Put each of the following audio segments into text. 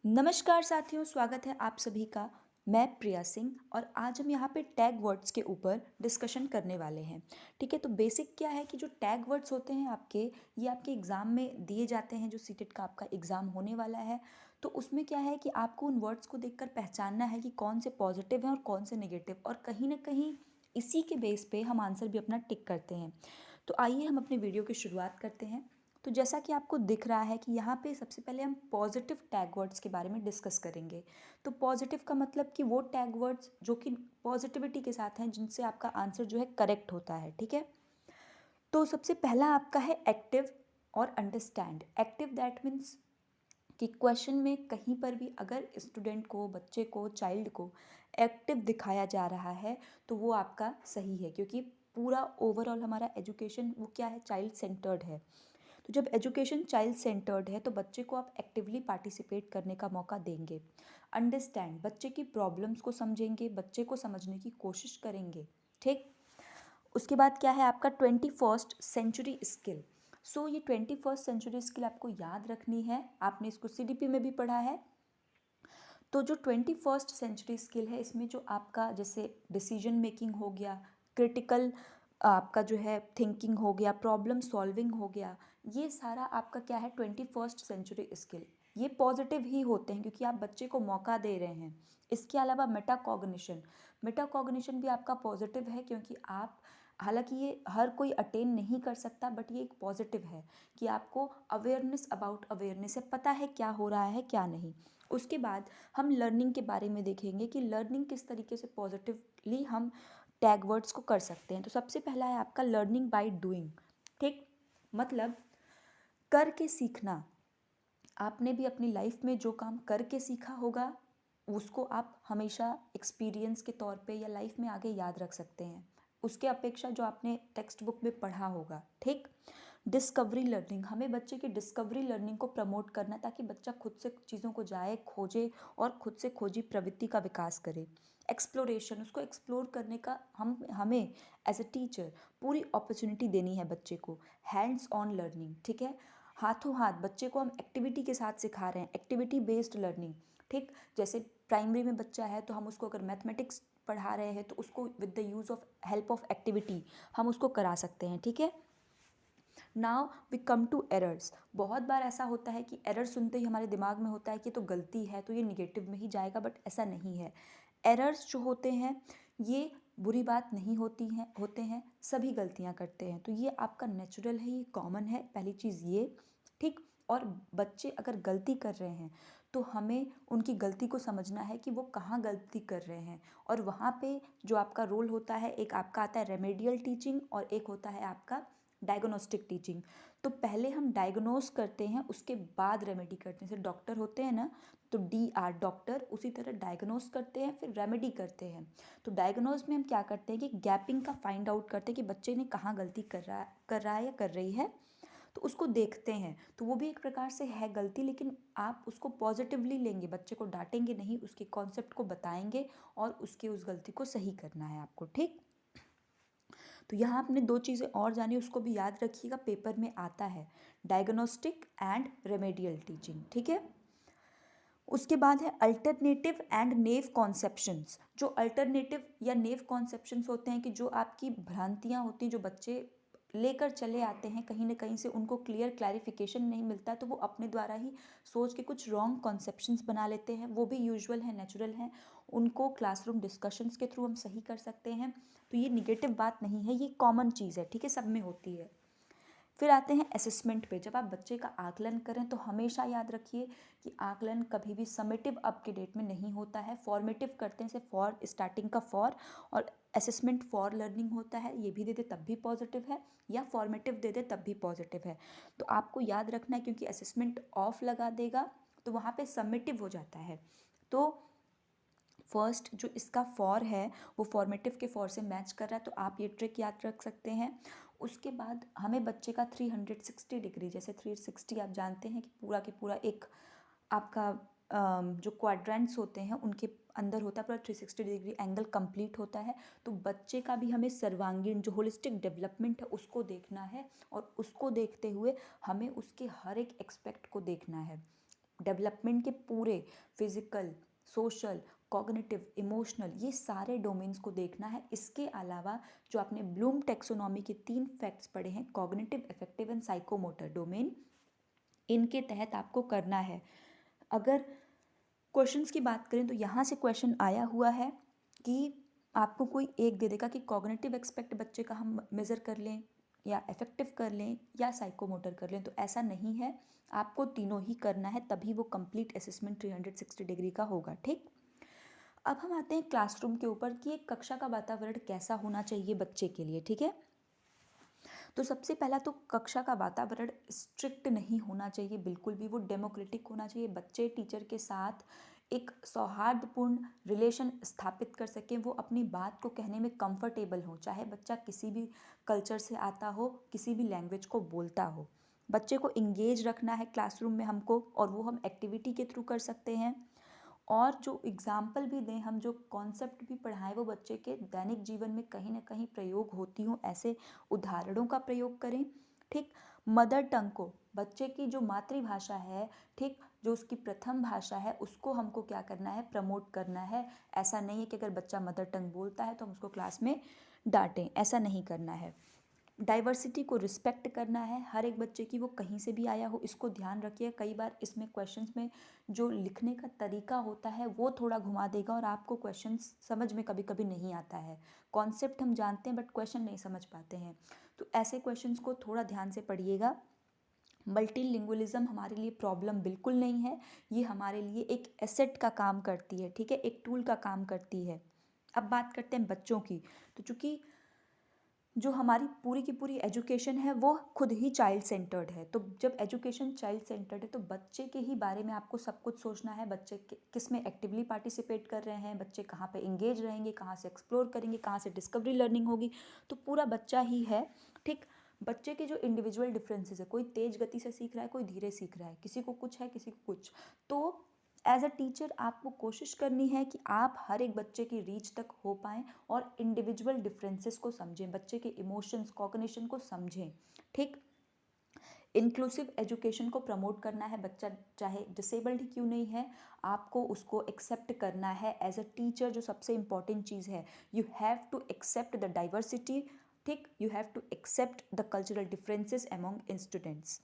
नमस्कार साथियों, स्वागत है आप सभी का। मैं प्रिया सिंह और आज हम यहाँ पे टैग वर्ड्स के ऊपर डिस्कशन करने वाले हैं। ठीक है, तो बेसिक क्या है कि जो टैग वर्ड्स होते हैं आपके, ये आपके एग्ज़ाम में दिए जाते हैं। जो सीटेट का आपका एग्ज़ाम होने वाला है, तो उसमें क्या है कि आपको उन वर्ड्स को देखकर पहचानना है कि कौन से पॉजिटिव हैं और कौन से नेगेटिव, और कहीं ना कहीं इसी के बेस पे हम आंसर भी अपना टिक करते हैं। तो आइए हम अपने वीडियो की शुरुआत करते हैं। तो जैसा कि आपको दिख रहा है कि यहाँ पे सबसे पहले हम पॉजिटिव टैग वर्ड्स के बारे में डिस्कस करेंगे। तो पॉजिटिव का मतलब कि वो टैग वर्ड्स जो कि पॉजिटिविटी के साथ हैं, जिनसे आपका आंसर जो है करेक्ट होता है। ठीक है, तो सबसे पहला आपका है एक्टिव और अंडरस्टैंड। एक्टिव दैट मीन्स कि क्वेश्चन में कहीं पर भी अगर स्टूडेंट को, बच्चे को, चाइल्ड को एक्टिव दिखाया जा रहा है तो वो आपका सही है, क्योंकि पूरा ओवरऑल हमारा एजुकेशन वो क्या है, चाइल्ड सेंटर्ड है। तो जब एजुकेशन चाइल्ड सेंटर्ड है तो बच्चे को आप एक्टिवली पार्टिसिपेट करने का मौका देंगे। अंडरस्टैंड, बच्चे की प्रॉब्लम्स को समझेंगे, बच्चे को समझने की कोशिश करेंगे। ठीक, उसके बाद क्या है आपका 21st सेंचुरी स्किल। सो ये 21st सेंचुरी स्किल आपको याद रखनी है, आपने इसको सीडीपी में भी पढ़ा है। तो जो 21st सेंचुरी स्किल है, इसमें जो आपका जैसे डिसीजन मेकिंग हो गया, क्रिटिकल आपका जो है थिंकिंग हो गया, प्रॉब्लम सॉल्विंग हो गया, ये सारा आपका क्या है 21st सेंचुरी स्किल। ये पॉजिटिव ही होते हैं क्योंकि आप बच्चे को मौका दे रहे हैं। इसके अलावा मेटाकॉग्निशन, मेटाकॉग्निशन भी आपका पॉजिटिव है, क्योंकि आप, हालांकि ये हर कोई अटेन नहीं कर सकता, बट ये एक पॉजिटिव है कि आपको अवेयरनेस अबाउट अवेयरनेस है, पता है क्या हो रहा है क्या नहीं। उसके बाद हम लर्निंग के बारे में देखेंगे कि लर्निंग किस तरीके से पॉजिटिवली हम टैग वर्ड्स को कर सकते हैं। तो सबसे पहला है आपका लर्निंग बाय डूइंग। ठीक, मतलब करके सीखना। आपने भी अपनी लाइफ में जो काम करके सीखा होगा, उसको आप हमेशा एक्सपीरियंस के तौर पे या लाइफ में आगे याद रख सकते हैं, उसके अपेक्षा जो आपने टेक्स्ट बुक में पढ़ा होगा। ठीक, डिस्कवरी लर्निंग, हमें बच्चे की डिस्कवरी लर्निंग को प्रमोट करना, ताकि बच्चा खुद से चीज़ों को जाए, खोजे और खुद से खोजी प्रवृत्ति का विकास करे। एक्सप्लोरेशन, उसको एक्सप्लोर करने का हमें एज अ टीचर पूरी अपॉर्चुनिटी देनी है बच्चे को। हैंड्स ऑन लर्निंग, ठीक है, हाथों हाथ बच्चे को हम एक्टिविटी के साथ सिखा रहे हैं, एक्टिविटी बेस्ड लर्निंग। ठीक, जैसे प्राइमरी में बच्चा है तो हम उसको अगर मैथमेटिक्स पढ़ा रहे हैं तो उसको with the use of help of activity हम उसको करा सकते हैं। ठीक है, now we come to errors. बहुत बार ऐसा होता है कि एरर सुनते ही हमारे दिमाग में होता है कि तो गलती है, तो ये निगेटिव में ही जाएगा, बट ऐसा नहीं है। एरर्स जो होते हैं ये बुरी बात नहीं होते हैं, सभी गलतियां करते हैं, तो ये आपका नेचुरल है, ये कॉमन है, पहली चीज़ ये। ठीक, और बच्चे अगर गलती कर रहे हैं तो हमें उनकी गलती को समझना है कि वो कहाँ गलती कर रहे हैं, और वहाँ पे जो आपका रोल होता है, एक आपका आता है रेमेडियल टीचिंग और एक होता है आपका डायग्नोस्टिक टीचिंग। तो पहले हम डायग्नोस करते हैं, उसके बाद रेमेडी करते हैं। जैसे डॉक्टर होते हैं ना, तो DR डॉक्टर, उसी तरह डायग्नोस करते हैं फिर रेमेडी करते हैं। तो डायग्नोस में हम क्या करते हैं कि गैपिंग का फाइंड आउट करते हैं कि बच्चे ने कहाँ गलती कर रहा है या कर रही है, तो उसको देखते हैं। तो वो भी एक प्रकार से है गलती, लेकिन आप उसको पॉजिटिवली लेंगे, बच्चे को डांटेंगे नहीं, उसके कॉन्सेप्ट को बताएंगे और उसकी उस गलती को सही करना है आपको। ठीक, तो यहाँ आपने दो चीज़ें और जानी, उसको भी याद रखिएगा, पेपर में आता है, डायग्नोस्टिक एंड रेमेडियल टीचिंग। ठीक है, उसके बाद है अल्टरनेटिव एंड नेव कॉन्सेप्शंस। जो अल्टरनेटिव या नेव कॉन्सेप्शंस होते हैं कि जो आपकी भ्रांतियाँ होती हैं, जो बच्चे लेकर चले आते हैं, कहीं ना कहीं से उनको क्लियर क्लैरिफिकेशन नहीं मिलता, तो वो अपने द्वारा ही सोच के कुछ रॉन्ग कॉन्सेप्शंस बना लेते हैं, वो भी यूजुअल है, नेचुरल है। उनको क्लासरूम डिस्कशंस के थ्रू हम सही कर सकते हैं। तो ये निगेटिव बात नहीं है, ये कॉमन चीज़ है। ठीक है, सब में होती है। फिर आते हैं असेसमेंट पे। जब आप बच्चे का आकलन करें तो हमेशा याद रखिए कि आकलन कभी भी समेटिव अब के डेट में नहीं होता है, फॉर्मेटिव करते हैं, से फॉर स्टार्टिंग का फॉर, और असेसमेंट फॉर लर्निंग होता है, ये भी दे दे तब भी पॉजिटिव है, या फॉर्मेटिव दे दे तब भी पॉजिटिव है। तो आपको याद रखना है, क्योंकि असेसमेंट ऑफ लगा देगा तो वहाँ पे समेटिव हो जाता है। तो फर्स्ट जो इसका फॉर है वो फॉर्मेटिव के फॉर से मैच कर रहा है, तो आप ये ट्रिक याद रख सकते हैं। उसके बाद हमें बच्चे का 360 डिग्री, जैसे 360 आप जानते हैं कि पूरा के पूरा एक आपका जो क्वाड्रेंट्स होते हैं उनके अंदर होता है, पूरा 360 डिग्री एंगल कंप्लीट होता है। तो बच्चे का भी हमें सर्वांगीण जो होलिस्टिक डेवलपमेंट है उसको देखना है, और उसको देखते हुए हमें उसके हर एक एक्सपेक्ट को देखना है। डेवलपमेंट के पूरे फिजिकल, सोशल, कॉग्निटिव, इमोशनल, ये सारे डोमेन्स को देखना है। इसके अलावा जो आपने ब्लूम टेक्सोनॉमी के 3 फैक्ट्स पढ़े हैं, cognitive, affective and psychomotor domain, इनके तहत आपको करना है। अगर क्वेश्चंस की बात करें तो यहाँ से क्वेश्चन आया हुआ है कि आपको कोई एक दे देगा कि कॉग्निटिव एस्पेक्ट बच्चे का हम मेज़र कर लें या अफेक्टिव कर लें या साइकोमोटर कर लें, तो ऐसा नहीं है, आपको तीनों ही करना है, तभी वो कंप्लीट असेसमेंट 360 डिग्री का होगा। ठीक, अब हम आते हैं क्लासरूम के ऊपर कि एक कक्षा का वातावरण कैसा होना चाहिए बच्चे के लिए। ठीक है, तो सबसे पहला तो कक्षा का वातावरण स्ट्रिक्ट नहीं होना चाहिए बिल्कुल भी, वो डेमोक्रेटिक होना चाहिए। बच्चे टीचर के साथ एक सौहार्दपूर्ण रिलेशन स्थापित कर सकें, वो अपनी बात को कहने में कंफर्टेबल हो, चाहे बच्चा किसी भी कल्चर से आता हो, किसी भी लैंग्वेज को बोलता हो। बच्चे को इंगेज रखना है क्लासरूम में हमको, और वो हम एक्टिविटी के थ्रू कर सकते हैं। और जो एग्ज़ाम्पल भी दें, हम जो कॉन्सेप्ट भी पढ़ाएं, वो बच्चे के दैनिक जीवन में कहीं ना कहीं प्रयोग होती हों, ऐसे उदाहरणों का प्रयोग करें। ठीक, मदर टंग को, बच्चे की जो मातृभाषा है, ठीक, जो उसकी प्रथम भाषा है, उसको हमको क्या करना है, प्रमोट करना है। ऐसा नहीं है कि अगर बच्चा मदर टंग बोलता है तो हम उसको क्लास में डांटें, ऐसा नहीं करना है। डाइवर्सिटी को रिस्पेक्ट करना है, हर एक बच्चे की, वो कहीं से भी आया हो, इसको ध्यान रखिए। कई बार इसमें क्वेश्चंस में जो लिखने का तरीका होता है वो थोड़ा घुमा देगा और आपको क्वेश्चंस समझ में कभी कभी नहीं आता है। कॉन्सेप्ट हम जानते हैं बट क्वेश्चन नहीं समझ पाते हैं, तो ऐसे क्वेश्चंस को थोड़ा ध्यान से पढ़िएगा। मल्टीलिंगुअलिज्म हमारे लिए प्रॉब्लम बिल्कुल नहीं है, ये हमारे लिए एक एसेट का काम करती है। ठीक है, एक टूल का काम करती है। अब बात करते हैं बच्चों की, तो चूँकि जो हमारी पूरी की पूरी एजुकेशन है वो खुद ही चाइल्ड सेंटर्ड है, तो जब एजुकेशन चाइल्ड सेंटर्ड है तो बच्चे के ही बारे में आपको सब कुछ सोचना है। बच्चे किस में एक्टिवली पार्टिसिपेट कर रहे हैं, बच्चे कहाँ पे इंगेज रहेंगे, कहाँ से एक्सप्लोर करेंगे, कहाँ से डिस्कवरी लर्निंग होगी, तो पूरा बच्चा ही है। ठीक, बच्चे के जो इंडिविजुअल डिफरेंसेस है, कोई तेज गति से सीख रहा है, कोई धीरे सीख रहा है, किसी को कुछ है, किसी को कुछ, तो एज अ टीचर आपको कोशिश करनी है कि आप हर एक बच्चे की रीच तक हो पाएँ और इंडिविजुअल डिफरेंसेस को समझें, बच्चे के इमोशंस, कॉग्निशन को समझें। ठीक, इंक्लूसिव एजुकेशन को प्रमोट करना है। बच्चा चाहे डिसेबल्ड ही क्यों नहीं है, आपको उसको एक्सेप्ट करना है एज अ टीचर। जो सबसे इंपॉर्टेंट चीज़ है, you have to accept the diversity. ठीक, you have to accept the cultural differences among students.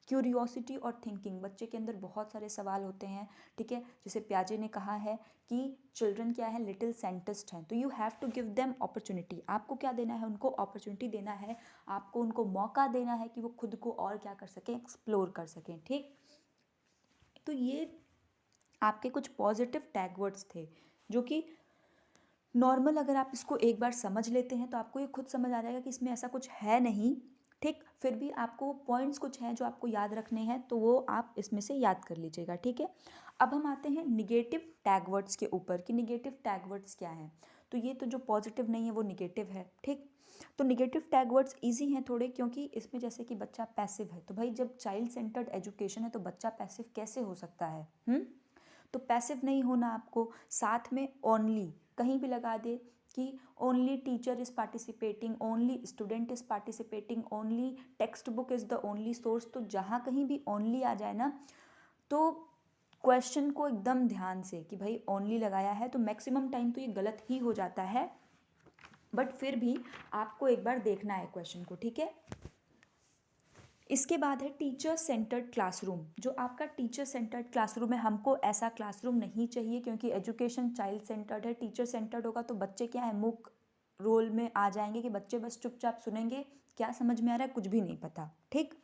Curiosity और थिंकिंग, बच्चे के अंदर बहुत सारे सवाल होते हैं। ठीक है, जैसे प्याजे ने कहा है कि चिल्ड्रन क्या है, लिटिल साइंटिस्ट हैं, तो you have to give them opportunity. आपको क्या देना है, उनको अपॉर्चुनिटी देना है, आपको उनको मौका देना है कि वो खुद को और क्या कर सकें, एक्सप्लोर कर सकें। ठीक, तो ये आपके कुछ पॉजिटिव टैग वर्ड्स थे जो कि नॉर्मल, अगर आप इसको एक बार समझ लेते हैं तो आपको ये खुद समझ आ जाएगा कि इसमें ऐसा कुछ है नहीं। ठीक, फिर भी आपको पॉइंट्स कुछ हैं जो आपको याद रखने हैं, तो वो आप इसमें से याद कर लीजिएगा। ठीक है, अब हम आते हैं निगेटिव टैग वर्ड्स के ऊपर कि निगेटिव टैग वर्ड्स क्या हैं। तो ये तो जो पॉजिटिव नहीं है वो निगेटिव है। ठीक, तो निगेटिव टैग वर्ड्स ईजी हैं थोड़े, क्योंकि इसमें जैसे कि बच्चा पैसिव है, तो भाई जब चाइल्ड सेंटर्ड एजुकेशन है तो बच्चा पैसिव कैसे हो सकता है? तो पैसिव नहीं होना आपको। साथ में ओनली कहीं भी लगा दे कि only teacher is participating, only student is participating, only text book is the only source, तो जहाँ कहीं भी ओनली आ जाए ना, तो क्वेश्चन को एकदम ध्यान से कि भाई ओनली लगाया है, तो मैक्सिमम टाइम तो ये गलत ही हो जाता है, बट फिर भी आपको एक बार देखना है क्वेश्चन को। ठीक है, इसके बाद है टीचर सेंटर्ड क्लासरूम। जो आपका टीचर सेंटर्ड क्लासरूम है, हमको ऐसा क्लासरूम नहीं चाहिए, क्योंकि एजुकेशन चाइल्ड सेंटर्ड है। टीचर सेंटर्ड होगा तो बच्चे क्या है, मूक रोल में आ जाएंगे कि बच्चे बस चुपचाप सुनेंगे, क्या समझ में आ रहा है, कुछ भी नहीं पता। ठीक,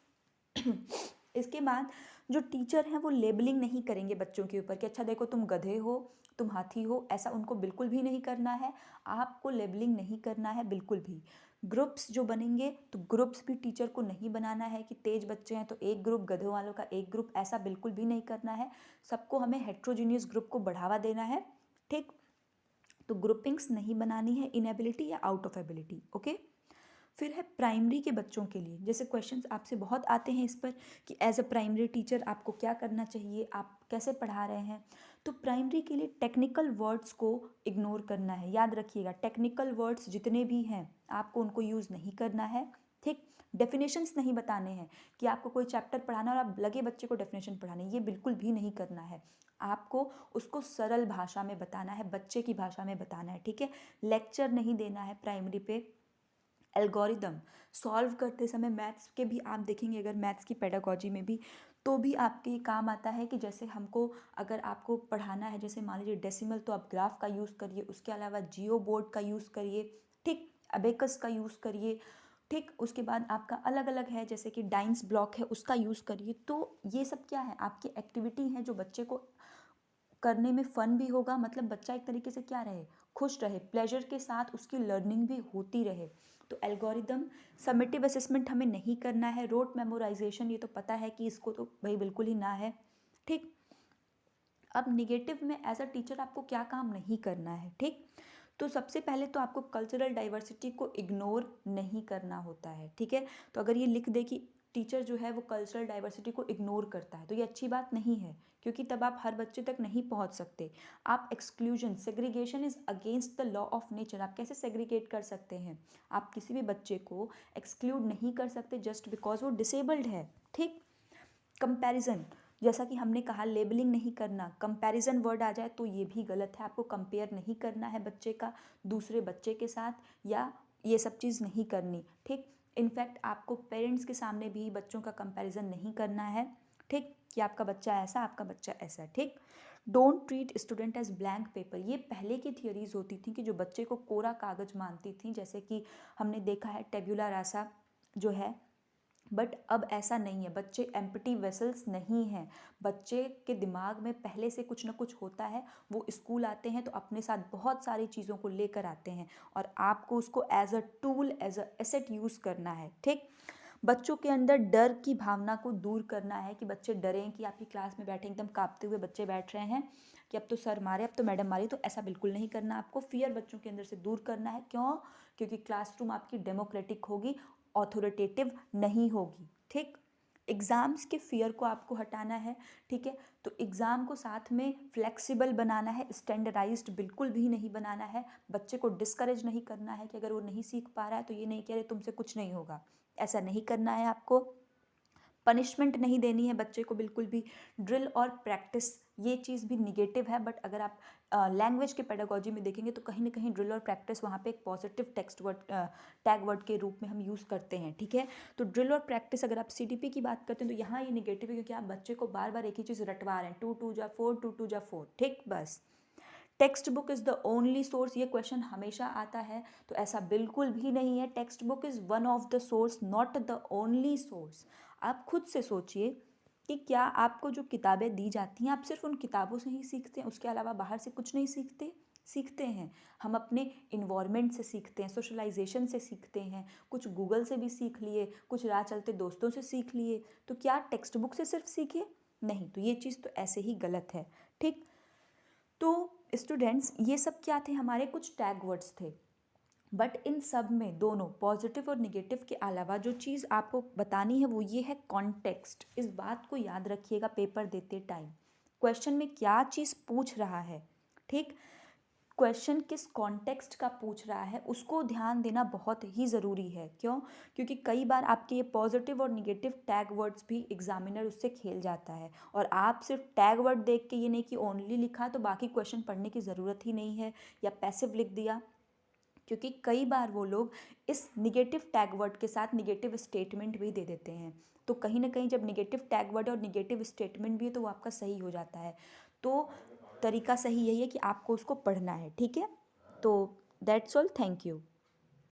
इसके बाद जो टीचर हैं वो लेबलिंग नहीं करेंगे बच्चों के ऊपर कि अच्छा देखो तुम गधे हो, तुम हाथी हो, ऐसा उनको बिल्कुल भी नहीं करना है। आपको लेबलिंग नहीं करना है बिल्कुल भी। ग्रुप्स जो बनेंगे तो ग्रुप्स भी टीचर को नहीं बनाना है कि तेज बच्चे हैं तो एक ग्रुप, गधों वालों का एक ग्रुप, ऐसा बिल्कुल भी नहीं करना है। सबको हमें हेट्रोजीनियस ग्रुप को बढ़ावा देना है। ठीक, तो ग्रुपिंग्स नहीं बनानी है, इनएबिलिटी या आउट ऑफ एबिलिटी। ओके, फिर है प्राइमरी के बच्चों के लिए, जैसे क्वेश्चंस आपसे बहुत आते हैं इस पर कि एज अ प्राइमरी टीचर आपको क्या करना चाहिए, आप कैसे पढ़ा रहे हैं। तो प्राइमरी के लिए टेक्निकल वर्ड्स को इग्नोर करना है। याद रखिएगा, टेक्निकल वर्ड्स जितने भी हैं आपको उनको यूज़ नहीं करना है। ठीक। डेफिनेशंस नहीं बताने हैं कि आपको कोई चैप्टर पढ़ाना और आप लगे बच्चे को डेफिनेशन पढ़ाने, ये बिल्कुल भी नहीं करना है। आपको उसको सरल भाषा में बताना है, बच्चे की भाषा में बताना है, ठीक है। लेक्चर नहीं देना है प्राइमरी पे। एल्गोरिदम सॉल्व करते समय मैथ्स के भी आप देखेंगे, अगर मैथ्स की पेडागोजी में भी तो भी आपके ये काम आता है कि जैसे हमको अगर आपको पढ़ाना है, जैसे मान लीजिए डेसिमल, तो आप ग्राफ का यूज़ करिए, उसके अलावा जियो बोर्ड का यूज़ करिए, ठीक, अबेकस का यूज़ करिए, ठीक। उसके बाद आपका अलग अलग है जैसे कि डाइंस ब्लॉक है, उसका यूज़ करिए। तो ये सब क्या है, आपकी एक्टिविटी है जो बच्चे को करने में फ़न भी होगा, मतलब बच्चा एक तरीके से क्या रहे, खुश रहे, प्लेजर के साथ उसकी लर्निंग भी होती रहे। तो एल्गोरिदम, समेटिव असेसमेंट हमें नहीं करना है। रोट मेमोराइजेशन ये तो पता है कि इसको तो भाई बिल्कुल ही ना है, ठीक। अब निगेटिव में एज अ टीचर आपको क्या काम नहीं करना है, ठीक। तो सबसे पहले तो आपको कल्चरल डाइवर्सिटी को इग्नोर नहीं करना होता है, ठीक है। तो अगर ये लिख दे कि टीचर जो है वो कल्चरल डाइवर्सिटी को इग्नोर करता है, तो ये अच्छी बात नहीं है, क्योंकि तब आप हर बच्चे तक नहीं पहुंच सकते। आप exclusion, segregation is against the law of nature. आप कैसे सेग्रीगेट कर सकते हैं, आप किसी भी बच्चे को एक्सक्लूड नहीं कर सकते जस्ट बिकॉज वो डिसेबल्ड है, ठीक। कंपैरिजन, जैसा कि हमने कहा, लेबलिंग नहीं करना, कंपैरिजन वर्ड आ जाए तो ये भी गलत है। आपको कंपेयर नहीं करना है बच्चे का दूसरे बच्चे के साथ, या ये सब चीज़ नहीं करनी, ठीक। इनफैक्ट आपको पेरेंट्स के सामने भी बच्चों का कंपैरिजन नहीं करना है, ठीक, कि आपका बच्चा ऐसा, आपका बच्चा ऐसा, ठीक। Don't treat student as blank paper. ये पहले की थियोरीज होती थी कि जो बच्चे को कोरा कागज मानती थी, जैसे कि हमने देखा है टेब्यूला रासा जो है, बट अब ऐसा नहीं है। बच्चे एम्प्टी वेसल्स नहीं हैं, बच्चे के दिमाग में पहले से कुछ ना कुछ होता है। वो स्कूल आते हैं तो अपने साथ बहुत सारी चीज़ों को लेकर आते हैं, और आपको उसको as a tool, as a asset use करना है, ठीक। बच्चों के अंदर डर की भावना को दूर करना है, कि बच्चे डरें कि आपकी क्लास में बैठे एकदम कांपते हुए बच्चे बैठ रहे हैं कि अब तो सर मारे, अब तो मैडम मारी, तो ऐसा बिल्कुल नहीं करना। आपको फियर बच्चों के अंदर से दूर करना है। क्यों? क्योंकि क्लासरूम आपकी डेमोक्रेटिक होगी, ऑथोरिटेटिव नहीं होगी, ठीक। एग्ज़ाम्स के फियर को आपको हटाना है, ठीक है। तो एग्ज़ाम को साथ में फ्लेक्सिबल बनाना है, स्टैंडर्डाइज्ड बिल्कुल भी नहीं बनाना है। बच्चे को डिस्करेज नहीं करना है कि अगर वो नहीं सीख पा रहा है तो ये नहीं कह रहे तुमसे कुछ नहीं होगा, ऐसा नहीं करना है आपको। पनिशमेंट नहीं देनी है बच्चे को बिल्कुल भी। ड्रिल और प्रैक्टिस, ये चीज़ भी निगेटिव है, बट अगर आप लैंग्वेज के पेडागोजी में देखेंगे तो कहीं ना कहीं ड्रिल और प्रैक्टिस वहाँ पे एक positive text word, tag word के रूप में हम यूज़ करते हैं, ठीक है। तो ड्रिल और प्रैक्टिस, अगर आप सीडीपी की बात करते हैं तो यहाँ ये निगेटिव है, क्योंकि आप बच्चे को बार बार एक ही चीज़ रटवा रहे हैं, 2 2 जा 4, 2 2 जा 4, ठीक। बस text book is the only source, ये क्वेश्चन हमेशा आता है, तो ऐसा बिल्कुल भी नहीं है। Text book is one of the source, not the only source. आप खुद से सोचिए कि क्या आपको जो किताबें दी जाती हैं आप सिर्फ उन किताबों से ही सीखते हैं, उसके अलावा बाहर से कुछ नहीं सीखते? सीखते हैं। हम अपने इन्वायरमेंट से सीखते हैं, सोशलाइजेशन से सीखते हैं, कुछ गूगल से भी सीख लिए, कुछ राह चलते दोस्तों से सीख लिए। तो क्या टेक्स्ट बुक से सिर्फ सीखे? नहीं, तो ये चीज़ तो ऐसे ही गलत है, ठीक। तो स्टूडेंट्स, ये सब क्या थे, हमारे कुछ टैग वर्ड्स थे। बट इन सब में दोनों पॉजिटिव और निगेटिव के अलावा जो चीज़ आपको बतानी है वो ये है कॉन्टेक्स्ट। इस बात को याद रखिएगा पेपर देते टाइम, क्वेश्चन में क्या चीज़ पूछ रहा है, ठीक। क्वेश्चन किस कॉन्टेक्स्ट का पूछ रहा है उसको ध्यान देना बहुत ही ज़रूरी है। क्यों? क्योंकि कई बार आपके ये पॉजिटिव और निगेटिव टैग वर्ड्स भी एग्जामिनर उससे खेल जाता है, और आप सिर्फ टैग वर्ड देख के ये नहीं कि ओनली लिखा तो बाकी क्वेश्चन पढ़ने की ज़रूरत ही नहीं है, या पैसिव लिख दिया। क्योंकि कई बार वो लोग इस निगेटिव टैग वर्ड के साथ निगेटिव स्टेटमेंट भी दे देते हैं, तो कहीं ना कहीं जब निगेटिव टैग वर्ड और निगेटिव स्टेटमेंट भी है तो वो आपका सही हो जाता है। तो तरीका सही यही है कि आपको उसको पढ़ना है, ठीक है। तो दैट्स ऑल, थैंक यू।